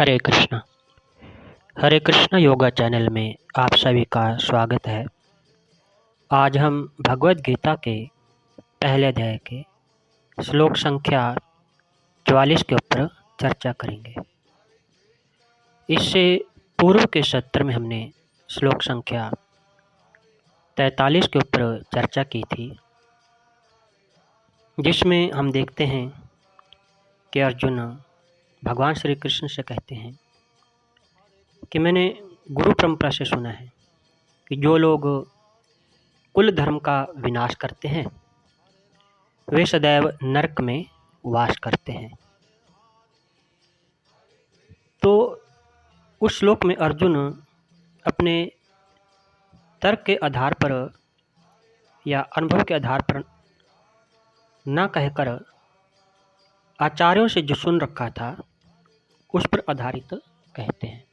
हरे कृष्णा। हरे Krishna yoga channel में आप सभी का स्वागत है। आज हम भगवद गीता के पहले अध्याय के श्लोक संख्या 44 के ऊपर चर्चा करेंगे। इससे पूर्व के सत्र में हमने श्लोक संख्या 43 के ऊपर चर्चा की थी, जिसमें हम देखते हैं कि अर्जुन भगवान श्री कृष्ण से कहते हैं कि मैंने गुरु परंपरा से सुना है कि जो लोग कुल धर्म का विनाश करते हैं वे सदैव नरक में वास करते हैं। तो उस श्लोक में अर्जुन अपने तर्क के आधार पर या अनुभव के आधार पर न कहकर आचार्यों से जो सुन रखा था उस पर आधारित कहते हैं।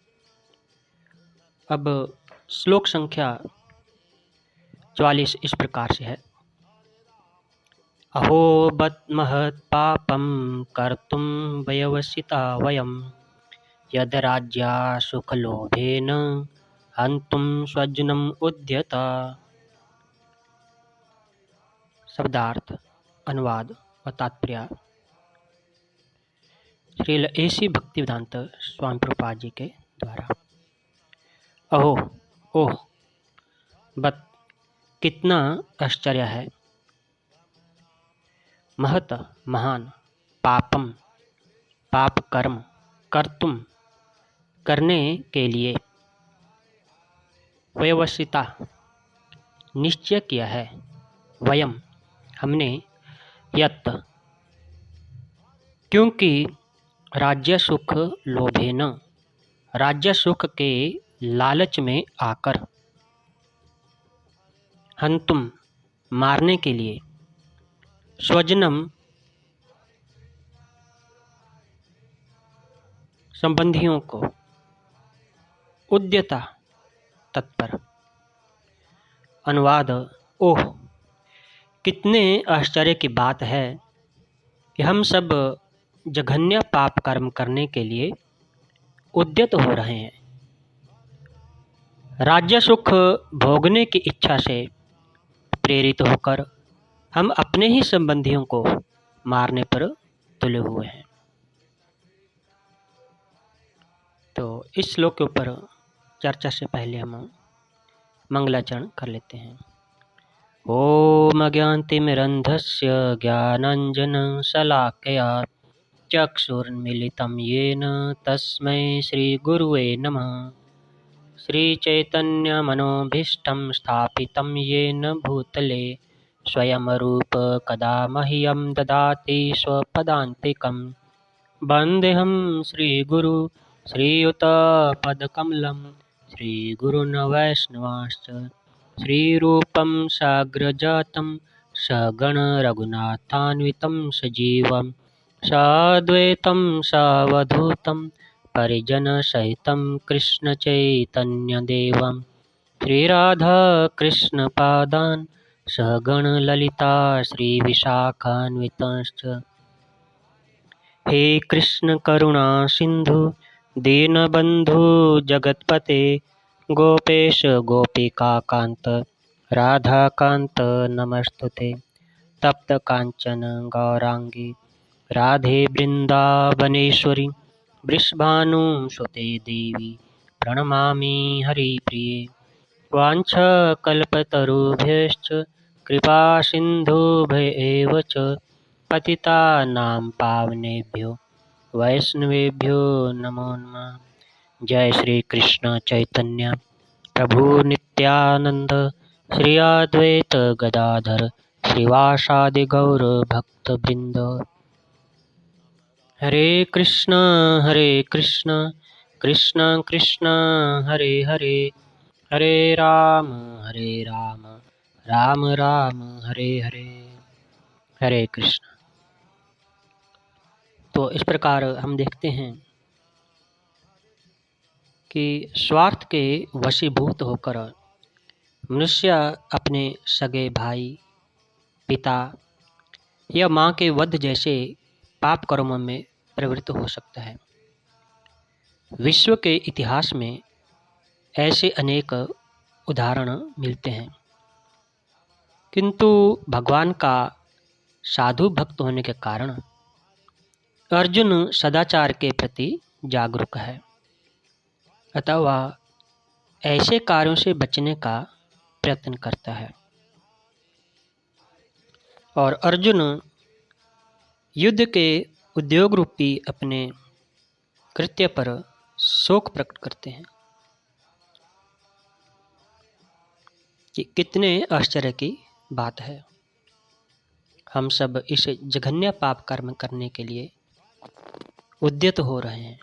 अब श्लोक संख्या 44 इस प्रकार से है। अहो बत महत् पापं कर्तुं वयवसिता वयं यद राज्या सुखलोभेन हन्तुं स्वजनम् उद्यत। शब्दार्थ, अनुवाद व तात्पर्य श्रील एसी भक्तिवेदांत स्वामी प्रभुपाद जी के द्वारा। अहो, ओह, बत, कितना आश्चर्य है, महत, महान, पापम, पाप कर्म, कर्तुम, करने के लिए, व्यवसिता, निश्चय किया है, वयम, हमने, यत, क्योंकि राज्य सुख लोभेन, राज्य सुख के लालच में आकर, हंतुम, मारने के लिए, स्वजनम, संबंधियों को, उद्यता, तत्पर। अनुवाद, ओह, कितने आश्चर्य की बात है कि हम सब जघन्य पाप कर्म करने के लिए उद्यत हो रहे हैं। राज्य सुख भोगने की इच्छा से प्रेरित होकर हम अपने ही संबंधियों को मारने पर तुले हुए हैं। तो इस श्लोक के ऊपर चर्चा से पहले हम मंगलाचरण कर लेते हैं। ओम अज्ञानतिमिरन्धस्य ज्ञानाञ्जनशलाकया चक्षुर्मिलितं येन तस्मै श्रीगुरुवे नमः। श्रीचैतन्यमनोभीष्टं स्थापितं येन भूतले स्वयं रूप कदा मह्यं ददाति स्वपदान्तिकं। वन्देऽहं श्रीगुरु श्रीयुतपदकमलं श्रीगुरून् वैष्णवांश्च श्रीरूपं साग्रजातं सगण रघुनाथान्वितं सजीवं साद्वैतं सावधूतं परिजनसहितं कृष्णचैतन्यदेवं श्रीराधाकृष्णपादान् सगण ललिता श्रीविशाखान्वितांश्च। हे कृष्ण करुणा सिंधु दीनबंधु जगतपते गोपेश गोपिकाकांत राधाकांत नमस्तुते। तप्त कांचन गौरांगी राधे वृंदावनेश्वरी वृषभानुसुते देवी प्रणमामि हरिप्रिये। वाञ्छकल्पतरुभ्यश्च कृपा सिन्धुभ्येव च पतितानां पावनेभ्यो वैष्णवेभ्यो नमो नमः। जय श्री कृष्ण चैतन्य प्रभु नित्यानंद श्री अद्वैत गदाधर श्रीवासादि गौर भक्तवृंद। हरे कृष्ण कृष्ण कृष्ण हरे हरे, हरे राम राम राम हरे हरे। हरे कृष्ण। तो इस प्रकार हम देखते हैं कि स्वार्थ के वशीभूत होकर मनुष्य अपने सगे भाई, पिता या माँ के वध जैसे पाप कर्मों में प्रवृत्त हो सकता है। विश्व के इतिहास में ऐसे अनेक उदाहरण मिलते हैं, किंतु भगवान का साधु भक्त होने के कारण अर्जुन सदाचार के प्रति जागरूक है, अतः वह ऐसे कार्यों से बचने का प्रयत्न करता है। और अर्जुन युद्ध के उद्योग रूपी अपने कृत्य पर शोक प्रकट करते हैं कि कितने आश्चर्य की बात है, हम सब इस जघन्य पाप कर्म करने के लिए उद्यत हो रहे हैं।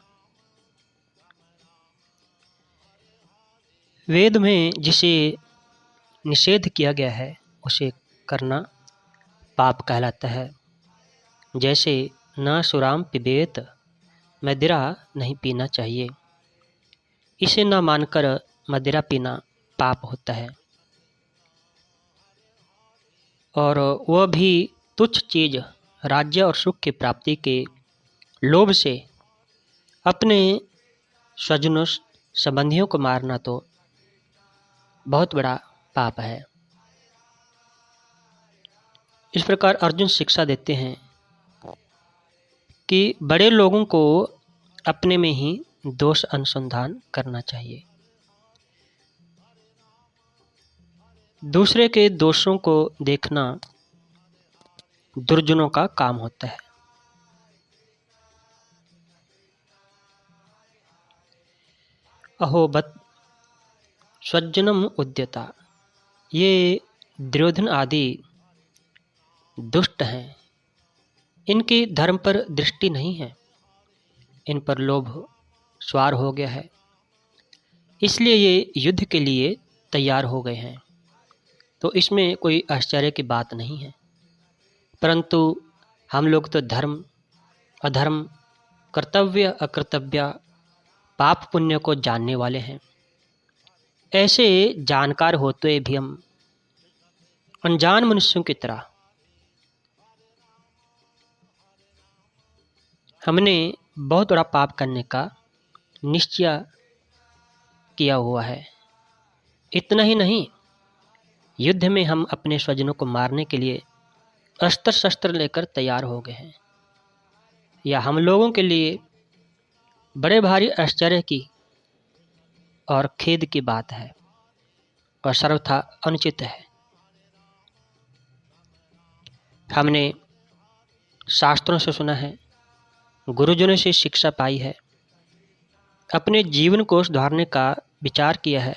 वेद में जिसे निषेध किया गया है उसे करना पाप कहलाता है। जैसे न सुराम पिबेत, मदिरा नहीं पीना चाहिए, इसे न मानकर मदिरा पीना पाप होता है। और वह भी तुच्छ चीज़ राज्य और सुख की प्राप्ति के लोभ से अपने स्वजनों संबंधियों को मारना तो बहुत बड़ा पाप है। इस प्रकार अर्जुन शिक्षा देते हैं कि बड़े लोगों को अपने में ही दोष अनुसंधान करना चाहिए, दूसरे के दोषों को देखना दुर्जनों का काम होता है। अहोबत स्वजनम उद्यता, ये दुर्योधन आदि दुष्ट हैं, इनकी धर्म पर दृष्टि नहीं है, इन पर लोभ सवार हो गया है, इसलिए ये युद्ध के लिए तैयार हो गए हैं। तो इसमें कोई आश्चर्य की बात नहीं है, परंतु हम लोग तो धर्म अधर्म, कर्तव्य अकर्तव्य, पाप पुण्य को जानने वाले हैं। ऐसे जानकार होते भी हम अनजान मनुष्यों की तरह हमने बहुत बड़ा पाप करने का निश्चय किया हुआ है। इतना ही नहीं, युद्ध में हम अपने स्वजनों को मारने के लिए अस्त्र शस्त्र लेकर तैयार हो गए हैं। यह हम लोगों के लिए बड़े भारी आश्चर्य की और खेद की बात है और सर्वथा अनुचित है। हमने शास्त्रों से सुना है, गुरुजनों से शिक्षा पाई है, अपने जीवन को सुधारने का विचार किया है।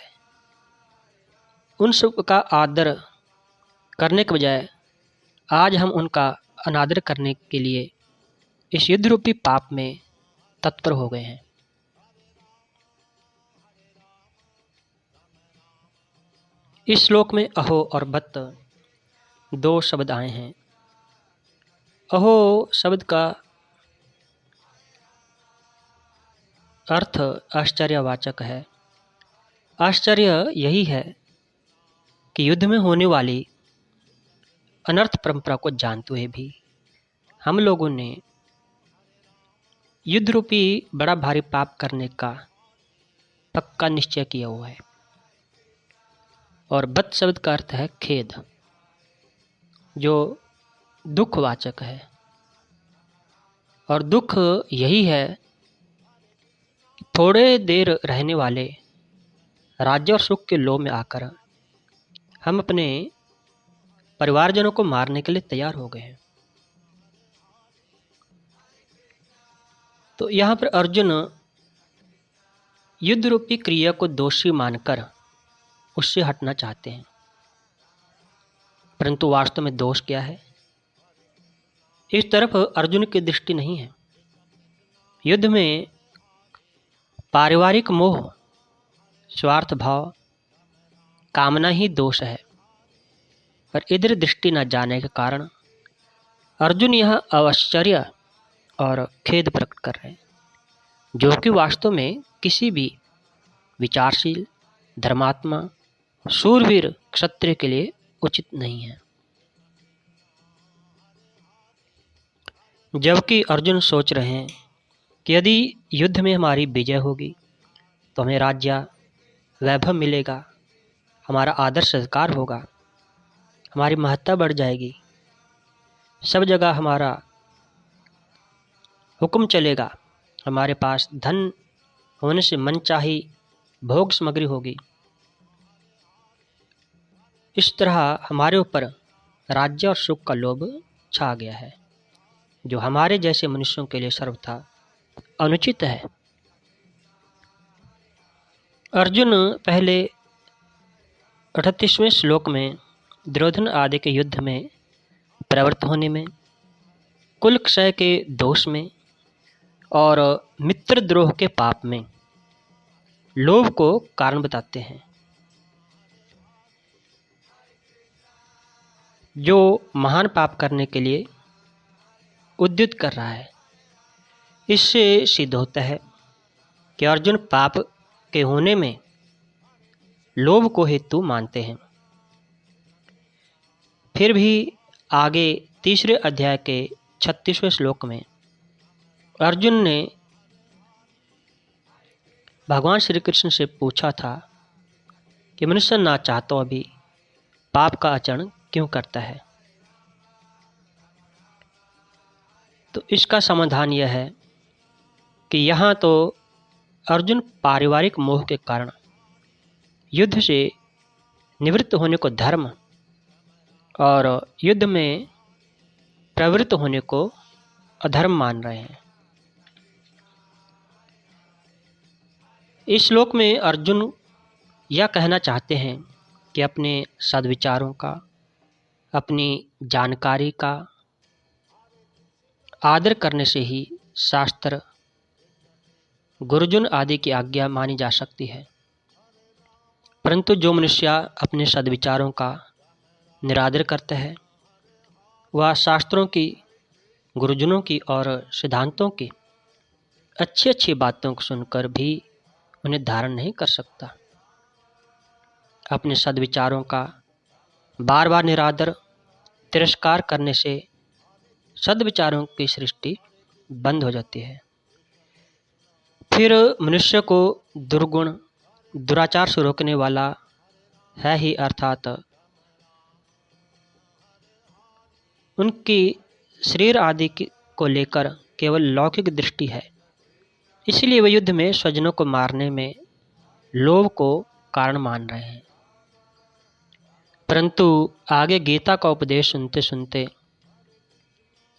उन सब का आदर करने के बजाय आज हम उनका अनादर करने के लिए इस युद्ध रूपी पाप में तत्पर हो गए हैं। इस श्लोक में अहो और बत दो शब्द आए हैं। अहो शब्द का अर्थ आश्चर्यवाचक है। आश्चर्य यही है कि युद्ध में होने वाली अनर्थ परंपरा को जानते हुए भी हम लोगों ने युद्ध रूपी बड़ा भारी पाप करने का पक्का निश्चय किया हुआ है। और बत शब्द का अर्थ है खेद, जो दुखवाचक है। और दुख यही है कि थोड़े देर रहने वाले राज्य और सुख के लोभ में आकर हम अपने परिवारजनों को मारने के लिए तैयार हो गए हैं। तो यहाँ पर अर्जुन युद्ध रूपी क्रिया को दोषी मानकर उससे हटना चाहते हैं, परंतु वास्तव में दोष क्या है, इस तरफ अर्जुन की दृष्टि नहीं है। युद्ध में पारिवारिक मोह, स्वार्थ भाव, कामना ही दोष है, पर इधर दृष्टि न जाने के कारण अर्जुन यह आश्चर्य और खेद प्रकट कर रहे हैं, जो कि वास्तव में किसी भी विचारशील, धर्मात्मा, शूरवीर क्षत्रिय के लिए उचित नहीं है। जबकि अर्जुन सोच रहे हैं कि यदि युद्ध में हमारी विजय होगी तो हमें राज्य वैभव मिलेगा, हमारा आदर सत्कार होगा, हमारी महत्ता बढ़ जाएगी, सब जगह हमारा हुक्म चलेगा, हमारे पास धन होने से मनचाही भोग सामग्री होगी। इस तरह हमारे ऊपर राज्य और सुख का लोभ छा गया है, जो हमारे जैसे मनुष्यों के लिए सर्वथा अनुचित है। अर्जुन पहले 38वें श्लोक में दुर्योधन आदि के युद्ध में प्रवृत्त होने में, कुल क्षय के दोष में और मित्रद्रोह के पाप में लोभ को कारण बताते हैं, जो महान पाप करने के लिए उद्युत कर रहा है। इससे सिद्ध होता है कि अर्जुन पाप के होने में लोभ को हेतु मानते हैं। फिर भी आगे तीसरे अध्याय के 36वें श्लोक में अर्जुन ने भगवान श्री कृष्ण से पूछा था कि मनुष्य ना चाहता भी पाप का आचरण क्यों करता है। तो इसका समाधान यह है कि यहाँ तो अर्जुन पारिवारिक मोह के कारण युद्ध से निवृत्त होने को धर्म और युद्ध में प्रवृत्त होने को अधर्म मान रहे हैं। इस श्लोक में अर्जुन यह कहना चाहते हैं कि अपने सद्विचारों का, अपनी जानकारी का आदर करने से ही शास्त्र, गुरुजन आदि की आज्ञा मानी जा सकती है। परंतु जो मनुष्य अपने सद्विचारों का निरादर करता है, वह शास्त्रों की, गुरुजनों की और सिद्धांतों की अच्छी अच्छी बातों को सुनकर भी उन्हें धारण नहीं कर सकता। अपने सद्विचारों का बार बार निरादर, तिरस्कार करने से सद्विचारों की सृष्टि बंद हो जाती है। फिर मनुष्य को दुर्गुण, दुराचार से रोकने वाला है ही, अर्थात उनकी शरीर आदि को लेकर केवल लौकिक दृष्टि है। इसलिए वे युद्ध में स्वजनों को मारने में लोभ को कारण मान रहे हैं। परंतु आगे गीता का उपदेश सुनते सुनते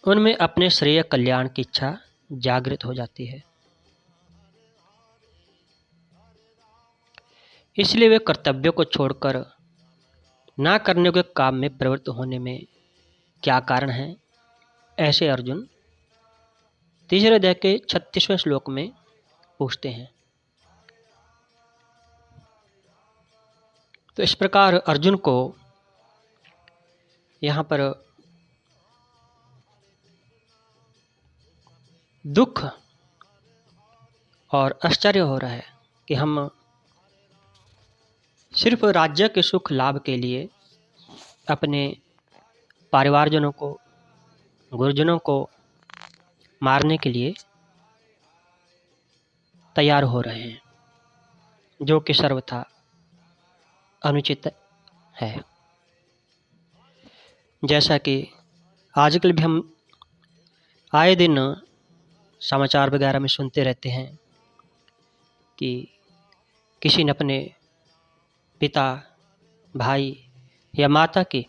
उनमें अपने श्रेय कल्याण की इच्छा जागृत हो जाती है। इसलिए वे कर्तव्यों को छोड़कर ना करने के काम में प्रवृत्त होने में क्या कारण है, ऐसे अर्जुन तीसरे अध्याय के 36वें श्लोक में पूछते हैं। तो इस प्रकार अर्जुन को यहाँ पर दुख और आश्चर्य हो रहा है कि हम सिर्फ राज्य के सुख लाभ के लिए अपने परिवारजनों को, गुरुजनों को मारने के लिए तैयार हो रहे हैं, जो कि सर्वथा अनुचित है। जैसा कि आजकल भी हम आए दिन समाचार वगैरह में सुनते रहते हैं कि किसी ने अपने पिता, भाई या माता की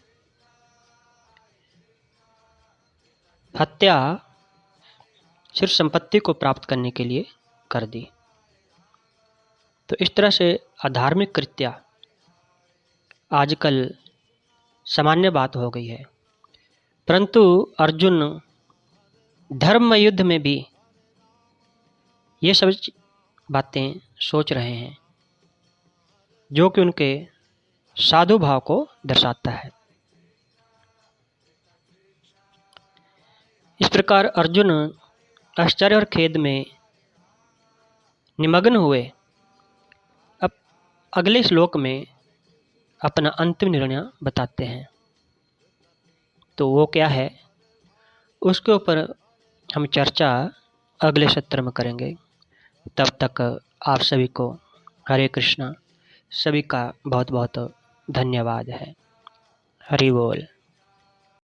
हत्या सिर्फ संपत्ति को प्राप्त करने के लिए कर दी। तो इस तरह से अधार्मिक कृत्य आजकल सामान्य बात हो गई है। परंतु अर्जुन धर्म युद्ध में भी ये सब बातें सोच रहे हैं, जो कि उनके साधु भाव को दर्शाता है। इस प्रकार अर्जुन आश्चर्य और खेद में निमग्न हुए अब अगले श्लोक में अपना अंतिम निर्णय बताते हैं। तो वो क्या है, उसके ऊपर हम चर्चा अगले सत्र में करेंगे। तब तक आप सभी को हरे कृष्णा। सभी का बहुत बहुत धन्यवाद है। हरि बोल।